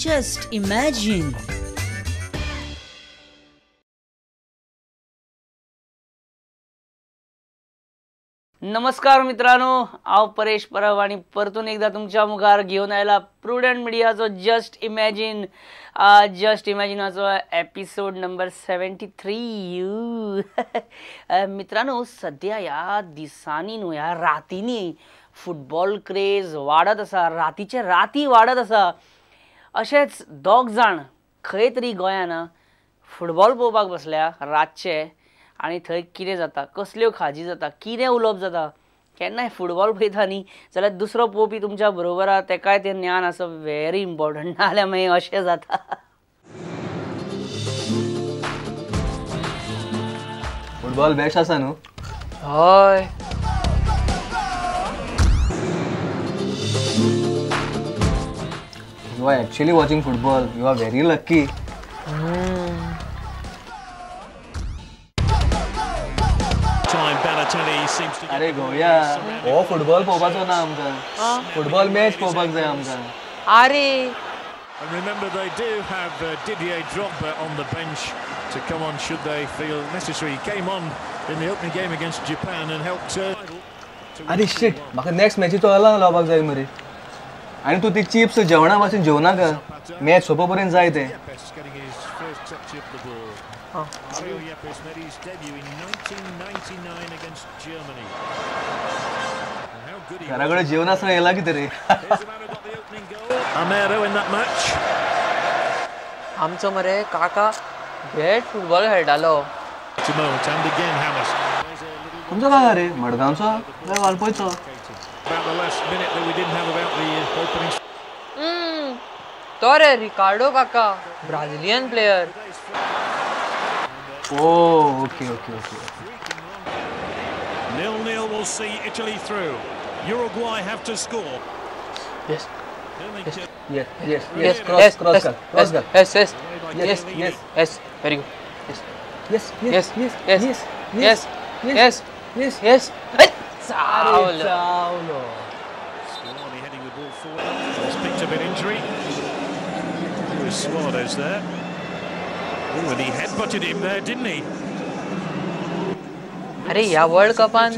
Just imagine. नमस्कार मित्रांनो, हांव परेश परब आणि परतून एकदा तुमच्या मुखार घेऊन आयला प्रुडंट मिडियाचो जस्ट इमॅजिनाचो एपिसोड नंबर 73. मित्रांनो, सध्या ह्या दिसांनी न्हू, ह्या रातींनी फुटबॉल क्रेज वाडत आसा, रातीचे राती वाडत आसा. अशेंच दोग जाण खंय तरी गोंयान फुटबॉल पळोवपाक बसल्या रातचे, आनी थंय कितें जाता, कसल्यो खाजी जाता, कितें उलोवप जाता. केन्नाय फुटबॉल पळयता न्ही जाल्यार दुसरो पळोवपी तुमच्या बरोबर आहा तेकाय तें ज्ञान आसप व्हेरी इम्पॉर्टंट, नाजाल्यार मागीर अशें जाता. फुटबॉल बेस्ट आसा न्हू. हय, You are actually watching football. You are very lucky. अरे गोया, हो फुटबॉल पळोवपाचो ना आमकां. फुटबॉल मॅच पळोवपाक जाय आमकां. अरे And remember, they do have Didier Drogba on the bench to come on should they feel necessary. He came on in the opening game against Japan and helped turn. अरे shit, म्हाका next मॅचीचो alarm लावपाक जाय मरे. आनी तूं ती chips जेवणा भाशेन जेवनाका. मॅच सोंपो पर्यंत जाय तें. Yepes getting his first touch of the ball. Mario Yepes made his debut in 1999 against Germany. And how good he घरा कडेन जेवनासतना येला कितें रे. is. Here's the man who got the opening goal. Amero in that match. आमचो मरे काका घेट football खेळटालो. To Mount and again Hammers. तुमचो काय रे, मडगांवचो काय वालपयचो? About the last minute that we didn't have about the opening. तो रे Ricardo Kaka, Brazilian player. Oh okay okay okay. 0-0 will see Italy through. Uruguay have to score. Yes. Yes yes yes, cross कर. Yes. Yes yes Yes. Very good. yes Yes. yes Yes. yes Yes. yes Yes. yes. Yes. Saulo. Swanee heading the ball forward. He's picked up an injury. Luis Suarez there. Oh, and he headbutted him there, didn't he? अरे या world कपान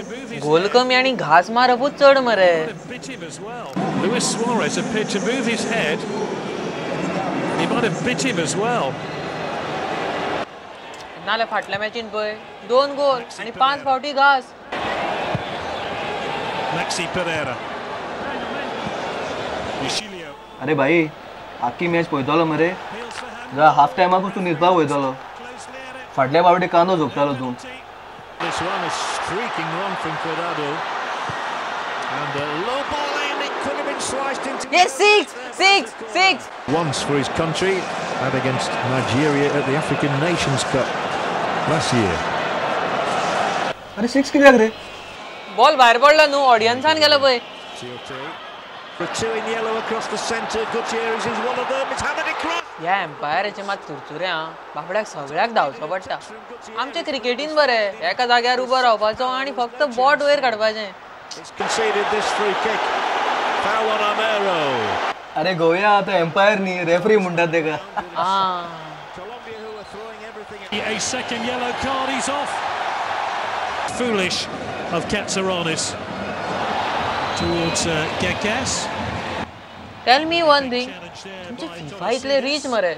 गोल कमी आणि घास मारपूच चढ मरे. Bit him as well. Luis Suarez appeared to move his head. He might have bit him as well. नाल्या फाटल्या मॅचीन पळय 2 गोल आणि 5 फावटी घास. Maxi Pereira. Yashilio. अरे भाई, आखी मॅच पळयतलो मरे. जा हाफ टायमाकूच तूं न्हिदपाक वयतलो. फाटल्या फावटी कांदो झोपतालो तूं. This one is streaking wrong from Cuadrado. And a low ball in, it could have been sliced into. Yes, 6. Once for his country and against Nigeria at the African Nations Cup last year. अरे 6 कित्याक रे? Ball भायर पडलो न्हू, ऑडियन्सान गेलो पळय. Ciote. For two in yellow across the centre. Gutierrez is one of them. It's hammered across. ह्या एम्पायराचे मात तुरचुरे हा. बाबड्याक सगळ्याक धांवचो पडटा. आमचे क्रिकेटीन बरे, एका जाग्यार उबो रावपाचो आणि फक्त बॉट वयर काडपाचें. It's conceded this free kick. Foul on Amero. अरे गोया आता एम्पायर न्ही, रेफरी म्हणटात तेका. Colombia who are throwing everything at a second yellow card. He's off. Foolish of Katsaronis towards Gekas. Tell me one thing, तुमचे FIFA इतले reach मरे,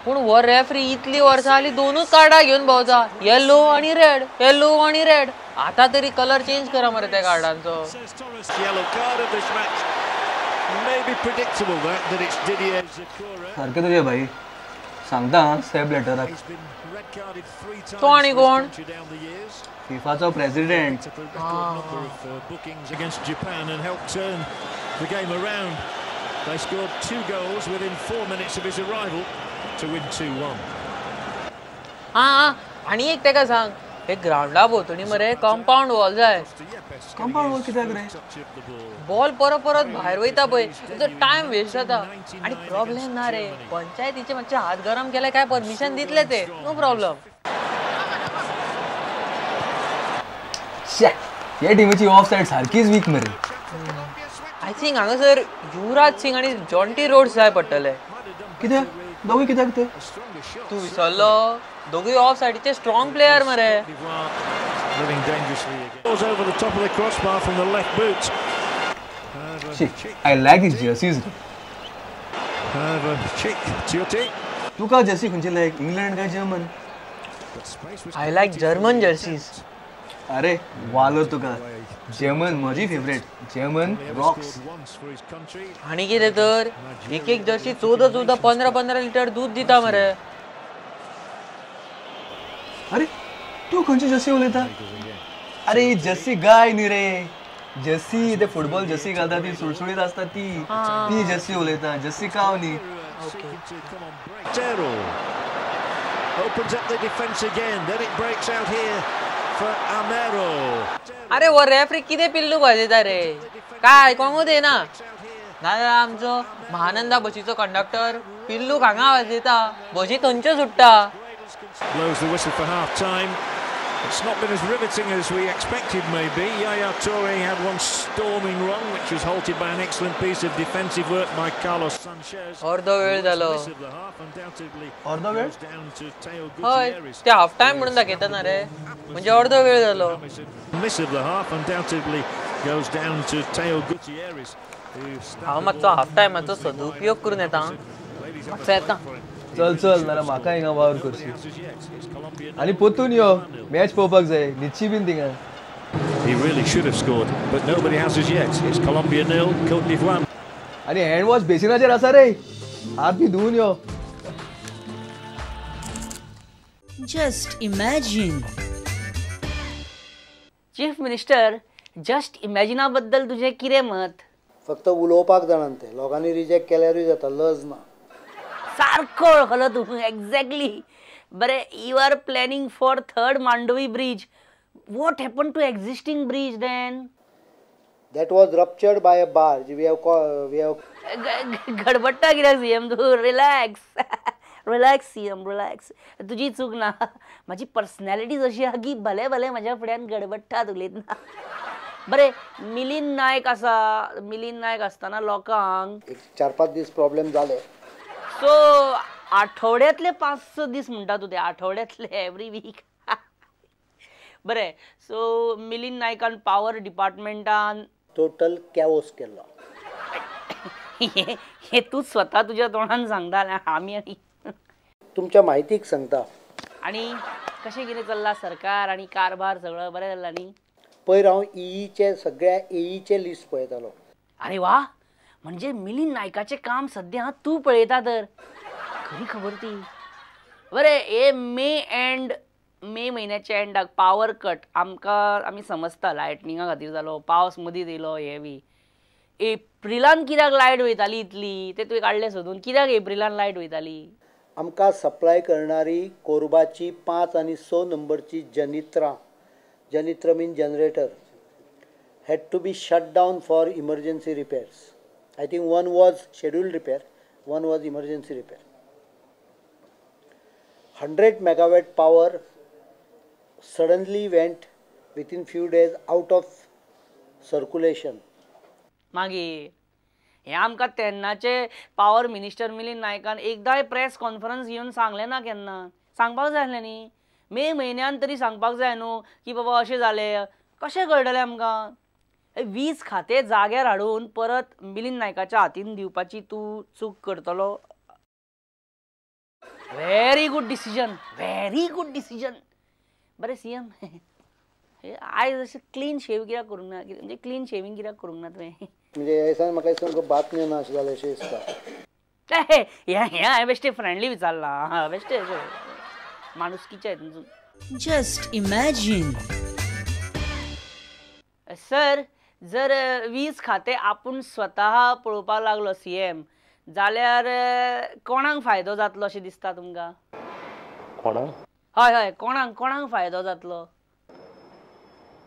पूण वो रेफरी इतली वर्सां जाली दोनूच कार्डां घेवन भोंवता, येलो आणि रेड. आता तरी कलर चेंज करा मरे त्या कार्डांचो. Yellow card of this match. Maybe predictable that it's Didier Zakura. सारकें तुजें भाई. सांगता सेब लेटराक. He's been red carded 3 times. तो आणि कोण? down the years. फिफाचो president. Took a record number of bookings against Japan and helped turn the game around. They scored 2 goals within 4 minutes of his arrival to win 2-1. आणि एक तेका सांग, हे ग्राउंडा भोंवतणी मरे कंपाऊंड वॉल जाय. कंपाऊंड वॉल कित्याक रे? बॉल परत भायर वयता पळय, तुजो टायम वेस्ट जाता. आणि प्रॉब्लेम ना रे, पंचायतीचे मातशे हात गरम केले काय परमिशन दितले ते, नो प्रॉब्लेम. हे टीमीची ऑफ साइड सारखीच वीक मरे. आय थिंक हांगासर युवराज सिंग आणि जॉन्टी रोड्स जाय पडटले. कित्याक दोगूय कित्याक ते तू विसरलो दोगूय ऑफ साइडीचे स्ट्रॉंग प्लेयर मरे Living dangerously again. Goes over the top of the crossbar from the left boot. I like these jerseys. Chick, Tiote. Tuka Jersey खंयची लायक इंग्लंड काय German I like German jerseys अरे वालो तुका German म्हजी favourite German Roxx आणि कितें तर एक एक जर्सी 14-15 लिटर दूध दिता मरे अरे तू खंयची जर्सी उलयता अरे ही जर्सी गाय न्ही रे जर्सी ते फुटबॉल जर्सी घालता ती सुळसुळीत आसता ती जर्सी उलयता जर्सी काव न्ही Opens up the defense again, then it breaks out here for Amero. अरे वो रेफरी कितें पिल्लू वाजयता रे काय आयकोंकूच देना नाजाल्यार आमचो महानंदा बसीचो कंडक्टर पिल्लू हांगा वाजयता बसी थंयच्यो सुट्टा Blows the whistle for half time. It's not been as riveting as we expected, maybe. Yaya Toure had one storming run, which was halted by an excellent piece of defensive work by Carlos Sanchez. अर्धो वेळ जालो अर्धो वेळ हय ते half time म्हणून दाखयता ना रे म्हणजे अर्धो वेळ जालो Miss of the half undoubtedly goes down to Teo Gutierrez. हांव मातसो हाफ टायमाचो सदुपयोग करून येता मातसो येता चल चल नाल्यार म्हाका हिंगा वावर करशी आनी पोतून यो मॅच पळोवपाक जाय न्हिदची बीन थिंगा He really should have scored, but nobody has as yet. It's Colombia 0, Côte d'Ivoire. आनी हँड वॉश बेसिनाचेर आसा रे हात बी धुवन यो Just imagine. Chief minister just इमॅजिना बद्दल तुझे कितें मत फक्त उलोवपाक जाणान ते लोकांनी रिजेक्ट केल्यारूय जाता लज ना सारको ओळखलो तू एक्झॅक्टली बरे you are planning for third Mandovi bridge what happen to existing bridge then that was ruptured by a barge we have गडबडटा कित्याक सीएम तू रिलॅक्स रिलॅक्स सीएम रिलॅक्स तुजी चूक ना माझी पर्सनॅलिटी अशी आहा की भले भले म्हज्या फुड्यान गडबडटात उलयतना बरे मिलिंद नायक आसा मिलिंद नायक आसतना लोकांक 4-5 दीस प्रॉब्लेम जाले सो आठवड्यातले 5-6 दीस म्हणटा तू ते आठवड्यातले एवरी वीक बरे सो मिलिंद नायकान पॉवर डिपार्टमेंटान टोटल कॅओस केलो हे तू स्वता तुझ्या तोंडान सांगता आमी आनी तुमच्या म्हायतीक सांगता आणि कशें कितें चल्ला सरकार आणि कारभार सगळं बरें जाल्ला न्ही पयर हांव ईईचे सगळ्या एईचे लिस्ट पळयतालो अरे वा म्हणजे मिलिंद नायकाचे काम सध्या तू पळयता तर खरी खबर ती बरे हे मे म्हयन्याच्या एंडाक पावर कट आमी समजता लायटनिंगा खातीर जालो पावस मदींच येयलो हे बी एप्रिलान कित्याक लायट वयताली इतली ते तुवें काडलें सोदून कित्याक एप्रिलान लायट वयताली आमकां सप्लाय करणारी कोरबाची 5 आणि 6 नंबरची जनित्र मीन generator had to be shut down for emergency repairs. I think one was scheduled repair, one was emergency repair. 100 megawatt power suddenly went within few days out of circulation. मागीर हे आमकां तेन्नाचे power minister Milind नायकान एकदांय press conference घेवन सांगलें ना केन्ना सांगपाक जाय आसलें न्ही मे म्हयन्यान तरी सांगपाक जाय न्हू की बाबा अशें जालें कशें कळटलें आमकां वीज खातें जाग्यार हाडून परत मिलिंद नायकाच्या हातीन दिवपाची तूं चूक करतलो व्हेरी गुड डिसिजन बरें सीएम आयज अशें क्लीन शेव कित्याक करूंक ना म्हणजे क्लीन शेविंग कित्याक करूंक ना तुवें म्हणजे ह्या म्हाका दिसता बातम्यो ना अशें जालें अशें दिसता हांवें बेश्टे फ्रेंडली विचारला बेश्टे माणुसकीचे Just imagine. सर जर वीज खातें आपूण स्वता पळोवपाक लागलो सीएम जाल्यार कोणाक फायदो जातलो अशें दिसता तुमकां हय कोणाक फायदो जातलो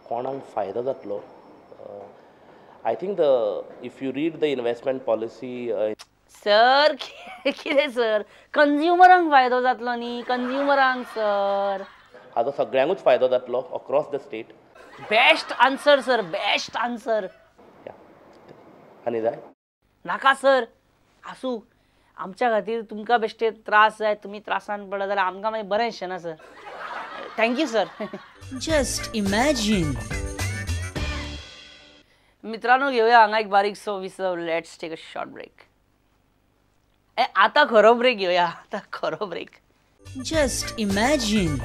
कोणाक फायदो जातलो I think if you read the investment policy sir कितें सर कंज्युमरांक फायदो जातलो न्ही कंज्युमरांक सर हाचो सगळ्यांकूच फायदो जातलो across the state best answer sir best answer आनी जाय नाका सर आसूं आमच्या खातीर तुमकां बेश्टे त्रास जाय तुमी त्रासान पडत जाल्यार आमकां मागीर बरें दिसचें ना sir thank you sir Just imagine. मित्रांनो घेऊया हांगा एक बारीक सो विसव let's take a short break आता खरो ब्रेक घेऊया आता खरो ब्रेक Just imagine.